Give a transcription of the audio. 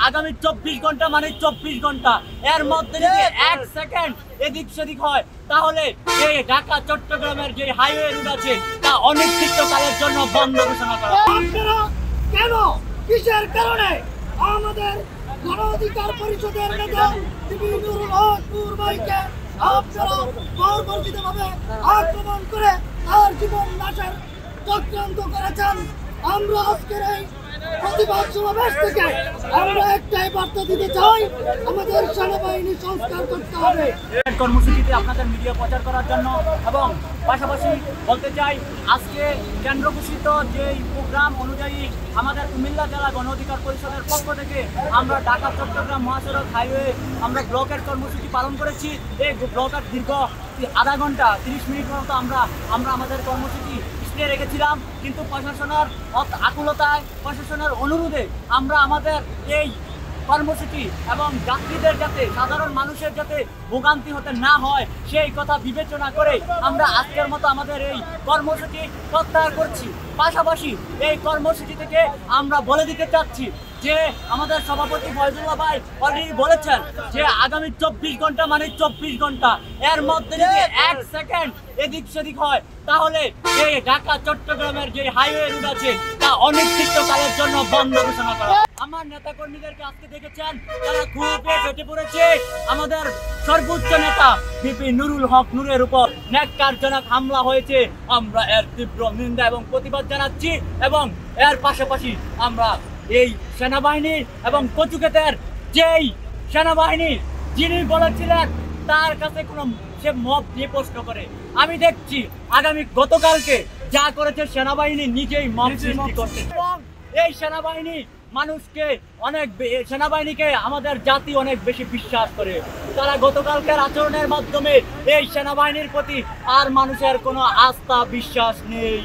আগামী 24 ঘন্টা মানে 24 ঘন্টা এর মধ্যে যদি 1 সেকেন্ড এদিক সেদিক হয় তাহলে এই ঢাকা চট্টগ্রামের যে হাইওয়ে রুট আছে তা অনির্দিষ্টকালের জন্য বন্ধ ঘোষণা করা। আপনারা কেন কিসের কারণে আমাদের গণ অধিকার পরিষদের নেতা নুরুল হক নূর ভাইকে আপনারা বর্বরচিতভাবে আক্রমণ করে তার জীবন নাশের চক্রান্ত করেছেন? আমরা আজকের এই প্রতিবাদ সমাবেশ থেকে আমরা একটাই বার্তা দিতে চাই, আমাদের সেনাবাহিনী সংস্কার করতে হবে। কর্মসূচিতে আপনাদের মিডিয়া প্রচার করার জন্য এবং পাশাপাশি বলতে চাই আজকে কেন্দ্র ঘোষিত যে প্রোগ্রাম অনুযায়ী আমাদের কুমিল্লা জেলা গণ অধিকার পরিষদের পক্ষ থেকে আমরা ঢাকা চট্টগ্রাম মহাসড়ক হাইওয়ে আমরা ব্লকের কর্মসূচি পালন করেছি। এই ব্লকের দীর্ঘ আধা ঘন্টা 30 মিনিট মতো আমরা আমাদের কর্মসূচি রেখেছিলাম, কিন্তু প্রশাসনের আকুলতায় প্রশাসনের অনুরোধে আমরা আমাদের এই কর্মসূচি এবং যাত্রীদের যাতে সাধারণ মানুষের যাতে ভোগান্তি হতে না হয় সেই কথা বিবেচনা করে আমরা আজকের মতো আমাদের এই কর্মসূচি প্রত্যাহার করছি। পাশাপাশি এই কর্মসূচি থেকে আমরা বলে দিতে চাচ্ছি যে আমাদের সভাপতি ফয়জুল্লাহ ভাই অলরেডি বলেছেন যে আগামী 24 ঘন্টা মানে 24 ঘন্টা এর মধ্যে যদি 1 সেকেন্ড এদিক সেদিক হয় তাহলে এই ঢাকা চট্টগ্রামের যে হাইওয়ে রুট আছে তা অনির্দিষ্টকালের জন্য বন্ধ ঘোষণা করা। আমার নেতা কর্মীদেরকে আজকে দেখেছেন তারা খুবই ফেটে পড়েছে আমাদের সর্বোচ্চ নেতা বিপি নুরুল হক নূরের উপর ন্যাক্কারজনক হামলা হয়েছে। আমরা এর তীব্র নিন্দা এবং প্রতিবাদ জানাচ্ছি এবং এর পাশাপাশি আমরা এই সেনাবাহিনী এবং কচুক্ষেতের যেই সেনাবাহিনী যিনি বলেছিলেন তার কাছে কোনো সে মব নিয়ে প্রশ্ন করে আমি দেখছি আগামী গতকালকে যা করেছে সেনাবাহিনী নিজেই মব সৃষ্টি করছে এবং এই সেনাবাহিনী মানুষকে সেনাবাহিনীকে আমাদের জাতি অনেক বেশি বিশ্বাস করে। তারা গতকালকের আচরণের মাধ্যমে এই সেনাবাহিনীর প্রতি আর মানুষের কোনো আস্থা বিশ্বাস নেই।